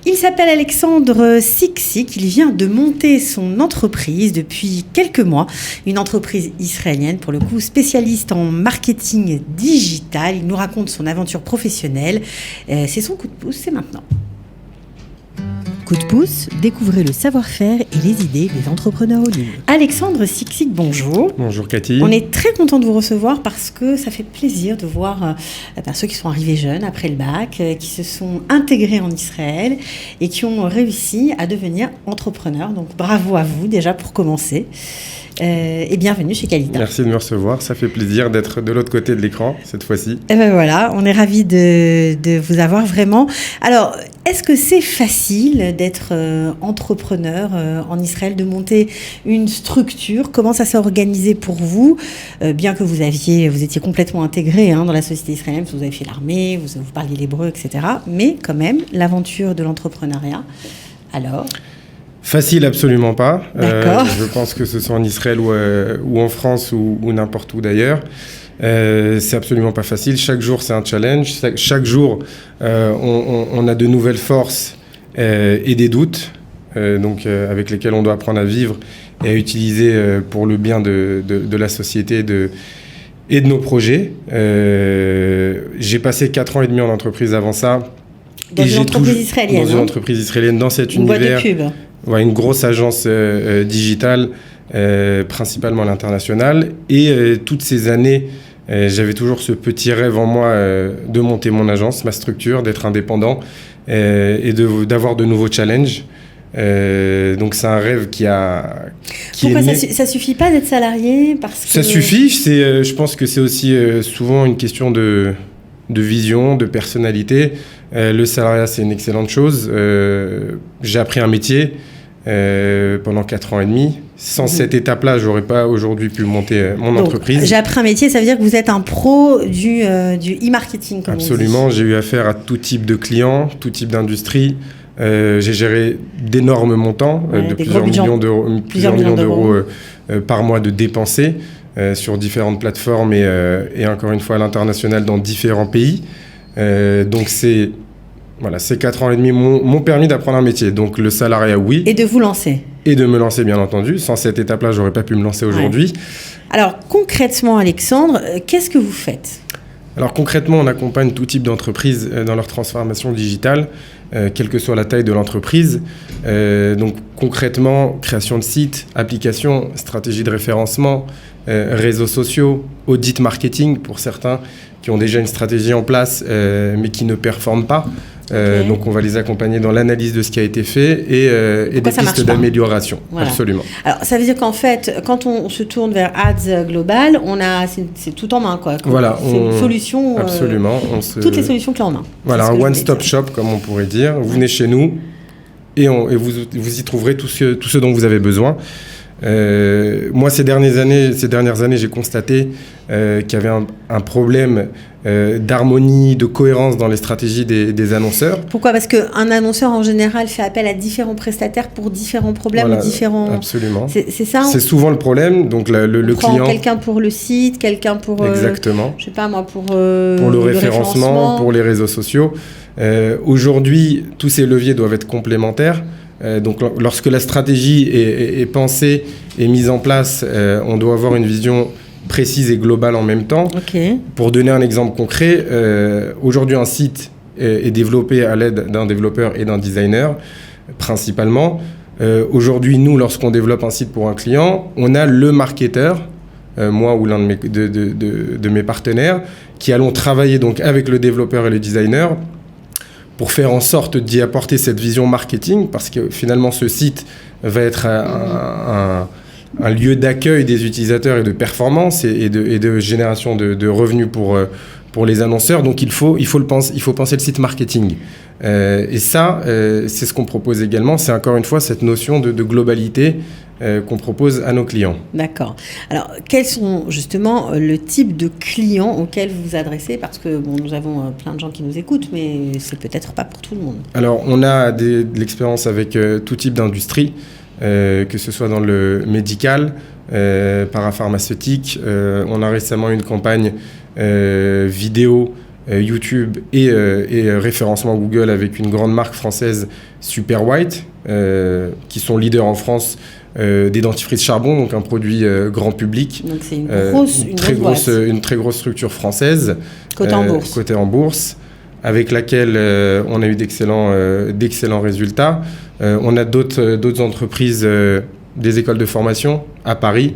Il s'appelle Alexandre Siksik, il vient de monter son entreprise depuis quelques mois, une entreprise israélienne pour le coup spécialiste en marketing digital. Il nous raconte son aventure professionnelle, c'est son coup de pouce, c'est maintenant. Coup de pouce, découvrez le savoir-faire et les idées des entrepreneurs au ligne. Alexandre Siksik, bonjour. Bonjour Cathy. On est très content de vous recevoir parce que ça fait plaisir de voir ceux qui sont arrivés jeunes après le bac, qui se sont intégrés en Israël et qui ont réussi à devenir entrepreneurs. Donc bravo à vous déjà pour commencer. Et bienvenue chez Qualita. Merci de me recevoir, ça fait plaisir d'être de l'autre côté de l'écran cette fois-ci. Et ben voilà, on est ravis de vous avoir vraiment. Alors, est-ce que c'est facile d'être entrepreneur en Israël, de monter une structure? Comment ça s'est organisé pour vous? Bien que vous étiez complètement intégré dans la société israélienne, vous avez fait l'armée, vous parliez l'hébreu, etc. Mais quand même, l'aventure de l'entrepreneuriat, alors... Facile, absolument pas. D'accord. Je pense que ce soit en Israël ou en France ou n'importe où d'ailleurs. C'est absolument pas facile. Chaque jour, c'est un challenge. Chaque jour, on a de nouvelles forces et des doutes avec lesquels on doit apprendre à vivre et à utiliser pour le bien de la société et de nos projets. J'ai passé 4 ans et demi en entreprise avant ça. Dans une entreprise israélienne. Dans une entreprise israélienne, dans cet univers. Une boîte de pub. Ouais, une grosse agence digitale, principalement à l'international. Et toutes ces années, j'avais toujours ce petit rêve en moi de monter mon agence, ma structure, d'être indépendant et d'avoir de nouveaux challenges. Donc c'est un rêve Pourquoi ça suffit pas d'être salarié parce que... Ça suffit, je pense que c'est aussi souvent une question de vision, de personnalité. Le salariat, c'est une excellente chose. J'ai appris un métier pendant 4 ans et demi. Sans cette étape-là, j'aurais pas aujourd'hui pu monter mon entreprise. J'ai appris un métier, ça veut dire que vous êtes un pro du e-marketing, comme Absolument, j'ai eu affaire à tout type de clients, tout type d'industrie. J'ai géré d'énormes montants, de plusieurs millions d'euros par mois de dépensés sur différentes plateformes et encore une fois à l'international dans différents pays. Donc ces 4 ans et demi m'ont permis d'apprendre un métier. Donc le salariat, oui. Et de vous lancer. Et de me lancer, bien entendu. Sans cette étape-là, j'aurais pas pu me lancer aujourd'hui. Ouais. Alors concrètement, Alexandre, qu'est-ce que vous faites ? Alors concrètement, on accompagne tout type d'entreprise dans leur transformation digitale, quelle que soit la taille de l'entreprise. Donc concrètement, création de sites, applications, stratégie de référencement, réseaux sociaux, audit marketing pour certains qui ont déjà une stratégie en place mais qui ne performent pas. Okay. Donc on va les accompagner dans l'analyse de ce qui a été fait et des pistes d'amélioration. Voilà. Absolument. Alors ça veut dire qu'en fait, quand on se tourne vers Ads Global, c'est tout en main, quoi. Voilà, c'est une solution. Absolument. Toutes les solutions clés en main. Voilà, un one-stop shop, comme on pourrait dire. Vous venez chez nous et vous y trouverez tout ce dont vous avez besoin. Moi, ces dernières années, j'ai constaté qu'il y avait un problème d'harmonie, de cohérence dans les stratégies des annonceurs. Pourquoi ? Parce qu'un annonceur, en général, fait appel à différents prestataires pour différents problèmes. Voilà, absolument. C'est ça ? C'est souvent le problème. Donc, le client... quelqu'un pour le site, quelqu'un pour... Exactement. Je sais pas moi, pour le référencement, pour les réseaux sociaux. Aujourd'hui, tous ces leviers doivent être complémentaires. Donc lorsque la stratégie est pensée et mise en place, on doit avoir une vision précise et globale en même temps. Okay. Pour donner un exemple concret, aujourd'hui un site est développé à l'aide d'un développeur et d'un designer principalement. Aujourd'hui, nous, lorsqu'on développe un site pour un client, on a le marketeur, moi ou l'un de mes partenaires, qui allons travailler donc avec le développeur et le designer pour faire en sorte d'y apporter cette vision marketing, parce que finalement ce site va être un lieu d'accueil des utilisateurs et de performance et de génération de revenus pour les annonceurs. Donc il faut penser le site marketing. Et ça, c'est ce qu'on propose également. C'est encore une fois cette notion de globalité qu'on propose à nos clients. D'accord. Alors, quels sont justement le type de clients auxquels vous vous adressez ? Parce que nous avons plein de gens qui nous écoutent, mais c'est peut-être pas pour tout le monde. Alors, on a de l'expérience avec tout type d'industrie, que ce soit dans le médical, parapharmaceutique. On a récemment une campagne vidéo YouTube et référencement Google avec une grande marque française, Super White, qui sont leaders en France des dentifrices charbon, donc un produit grand public. Donc c'est une très grosse structure française. Cotée en bourse. Avec laquelle on a eu d'excellents résultats. On a d'autres entreprises, des écoles de formation à Paris,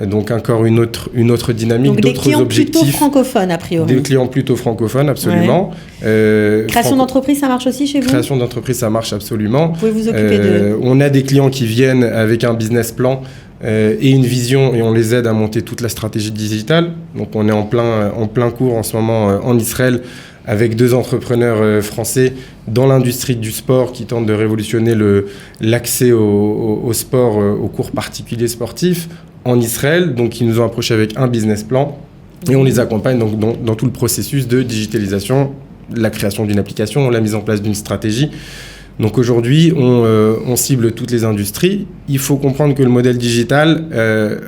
donc encore une autre dynamique, donc d'autres objectifs. Donc des clients plutôt francophones, a priori. Des clients plutôt francophones, absolument. Ouais. Création d'entreprise, ça marche aussi chez vous ? Création d'entreprise, ça marche absolument. Vous pouvez vous occuper de... On a des clients qui viennent avec un business plan et une vision, et on les aide à monter toute la stratégie digitale. Donc on est en plein cours en ce moment en Israël, avec 2 entrepreneurs français dans l'industrie du sport qui tentent de révolutionner l'accès au sport, aux cours particuliers sportifs en Israël. Donc, ils nous ont approchés avec un business plan et on les accompagne donc, dans tout le processus de digitalisation, la création d'une application, la mise en place d'une stratégie. Donc aujourd'hui, on cible toutes les industries. Il faut comprendre que le modèle digital,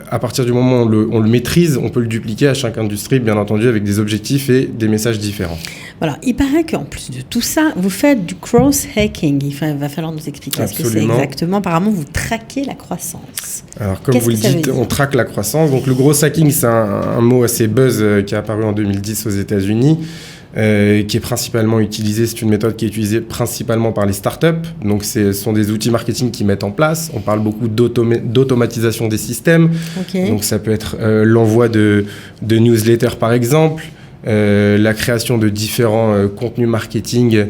à partir du moment où on le maîtrise, on peut le dupliquer à chaque industrie, bien entendu, avec des objectifs et des messages différents. Voilà, il paraît qu'en plus de tout ça, vous faites du cross-hacking. Il va falloir nous expliquer ce que c'est exactement. Apparemment, vous traquez la croissance. Alors, comme vous le dites, on traque la croissance. Donc le growth hacking, c'est un mot assez buzz qui est apparu en 2010 aux États-Unis. Qui est principalement utilisée, c'est une méthode qui est utilisée principalement par les startups. Donc, ce sont des outils marketing qui mettent en place. On parle beaucoup d'automatisation des systèmes. Okay. Donc, ça peut être l'envoi de newsletters, par exemple, la création de différents contenus marketing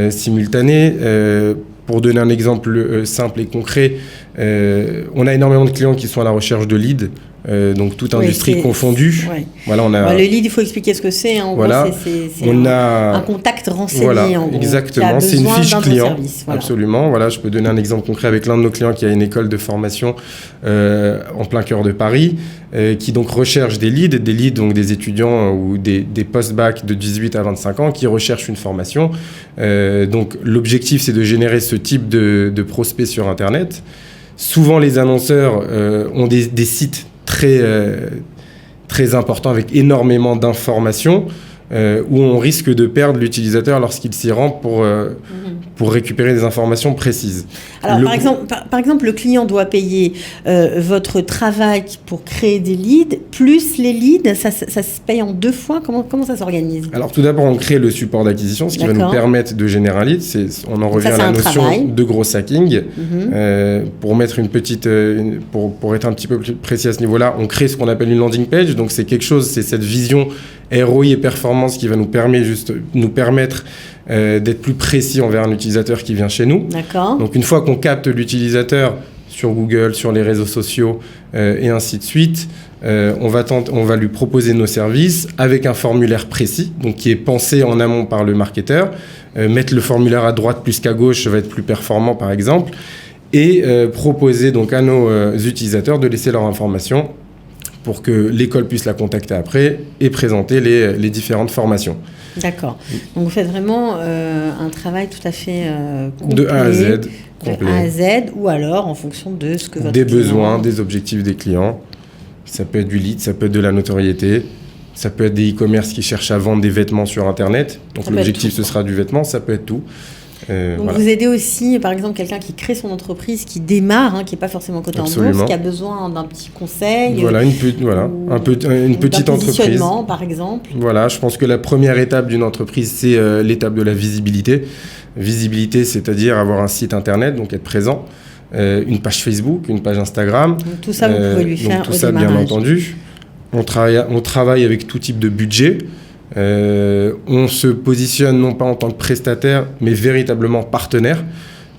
simultanés. Pour donner un exemple simple et concret, on a énormément de clients qui sont à la recherche de leads. Donc toute industrie confondue. Voilà, le lead, il faut expliquer ce que c'est. En voilà. gros, c'est un contact renseigné. Voilà, en gros, exactement. C'est une fiche client. Service, voilà. Absolument. Voilà, je peux donner un exemple concret avec l'un de nos clients qui a une école de formation en plein cœur de Paris, qui donc recherche des leads, donc des étudiants ou des post-bac de 18 à 25 ans qui recherchent une formation. Donc l'objectif, c'est de générer ce type de prospects sur Internet. Souvent, les annonceurs ont des sites très important avec énormément d'informations où on risque de perdre l'utilisateur lorsqu'il s'y rend pour récupérer des informations précises. Alors, par exemple, le client doit payer votre travail pour créer des leads, plus les leads, ça se paye en 2 fois. Comment ça s'organise ? Alors, tout d'abord, on crée le support d'acquisition, ce qui va nous permettre de générer un lead. On en revient à la notion de gros hacking. Pour mettre une petite... pour être un petit peu plus précis à ce niveau-là, on crée ce qu'on appelle une landing page. Donc, c'est cette vision ROI et performance qui va nous permettre d'être plus précis envers un utilisateur qui vient chez nous. D'accord. Donc une fois qu'on capte l'utilisateur sur Google, sur les réseaux sociaux et ainsi de suite, on va lui proposer nos services avec un formulaire précis, donc qui est pensé en amont par le marketeur. Mettre le formulaire à droite plus qu'à gauche va être plus performant par exemple, et proposer donc à nos utilisateurs de laisser leur information pour que l'école puisse la contacter après et présenter les différentes formations. D'accord. Donc vous faites vraiment un travail tout à fait complet. De A à Z. Complet. De A à Z, ou alors en fonction de ce que votre des besoins, des objectifs des clients. Ça peut être du lead, ça peut être de la notoriété, ça peut être des e-commerce qui cherchent à vendre des vêtements sur Internet. Donc l'objectif, ce sera du vêtement, ça peut être tout. Donc vous aidez aussi, par exemple, quelqu'un qui crée son entreprise, qui démarre, qui n'est pas forcément coté en bourse, qui a besoin d'un petit conseil. Voilà, une petite entreprise. Par exemple. Voilà, je pense que la première étape d'une entreprise, c'est l'étape de la visibilité. Visibilité, c'est-à-dire avoir un site Internet, donc être présent, une page Facebook, une page Instagram. Donc tout ça, vous pouvez lui faire tout ça, bien entendu. On travaille avec tout type de budget. On se positionne non pas en tant que prestataire, mais véritablement partenaire.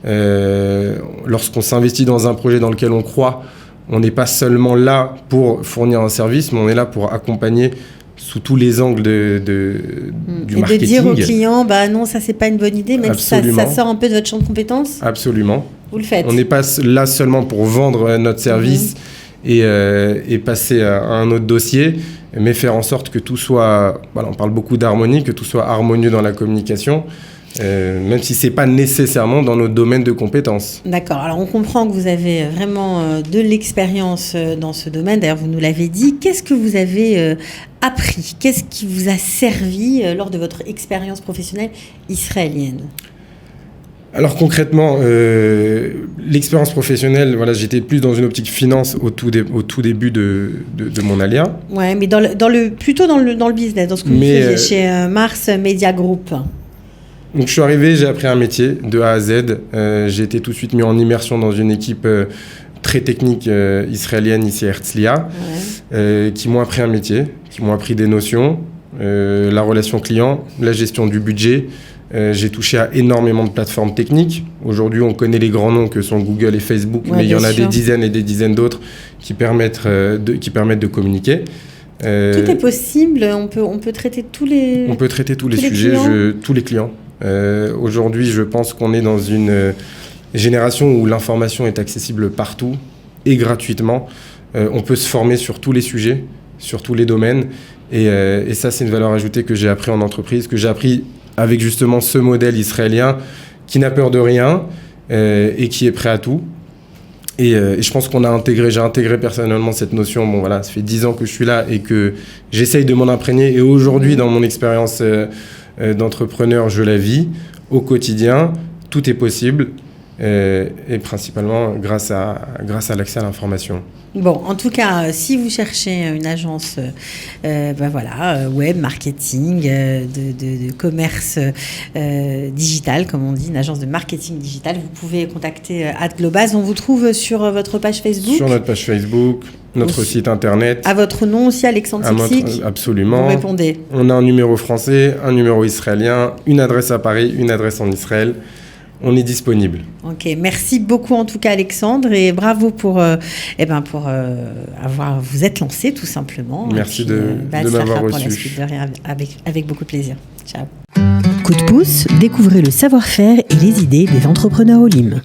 Lorsqu'on s'investit dans un projet dans lequel on croit, on n'est pas seulement là pour fournir un service, mais on est là pour accompagner sous tous les angles du marketing. Et de dire aux clients, non, ça c'est pas une bonne idée, même si ça sort un peu de votre champ de compétences. Absolument. Vous le faites. On n'est pas là seulement pour vendre notre service et passer à un autre dossier, mais faire en sorte que tout soit, on parle beaucoup d'harmonie, que tout soit harmonieux dans la communication. même si ce n'est pas nécessairement dans notre domaine de compétences. D'accord. Alors, on comprend que vous avez vraiment de l'expérience dans ce domaine. D'ailleurs, vous nous l'avez dit. Qu'est-ce que vous avez appris? Qu'est-ce qui vous a servi lors de votre expérience professionnelle israélienne? Alors concrètement, l'expérience professionnelle, voilà, j'étais plus dans une optique finance au tout début de mon alia. Ouais, mais plutôt dans le business, dans ce que vous faisiez chez Mars Media Group. Donc je suis arrivé, j'ai appris un métier de A à Z. J'ai été tout de suite mis en immersion dans une équipe très technique israélienne ici à Herzliya, qui m'ont appris un métier, qui m'ont appris des notions, la relation client, la gestion du budget. J'ai touché à énormément de plateformes techniques. Aujourd'hui, on connaît les grands noms que sont Google et Facebook, mais il y en a des dizaines et des dizaines d'autres qui permettent de communiquer. Tout est possible, on peut traiter tous les On peut traiter tous les sujets, tous les clients. Aujourd'hui, je pense qu'on est dans une génération où l'information est accessible partout et gratuitement. On peut se former sur tous les sujets, sur tous les domaines. Et ça, c'est une valeur ajoutée que j'ai appris en entreprise, que j'ai appris avec justement ce modèle israélien qui n'a peur de rien et qui est prêt à tout. Et je pense j'ai intégré personnellement cette notion. Bon voilà, ça fait 10 ans que je suis là et que j'essaye de m'en imprégner. Et aujourd'hui, dans mon expérience d'entrepreneur, je la vis au quotidien. Tout est possible et principalement grâce à l'accès à l'information. Bon, en tout cas, si vous cherchez une agence web, marketing, de commerce digital, comme on dit, une agence de marketing digital, vous pouvez contacter AdGlobaz. On vous trouve sur votre page Facebook. Sur notre page Facebook, notre site internet. À votre nom aussi, Alexandre Siksik. Absolument. Vous répondez. On a un numéro français, un numéro israélien, une adresse à Paris, une adresse en Israël. On est disponible. Ok, merci beaucoup en tout cas Alexandre et bravo pour vous êtes lancé tout simplement. Merci de m'avoir reçu. Pour la suite, avec beaucoup de plaisir. Ciao. Coup de pouce, découvrez le savoir-faire et les idées des entrepreneurs Olim.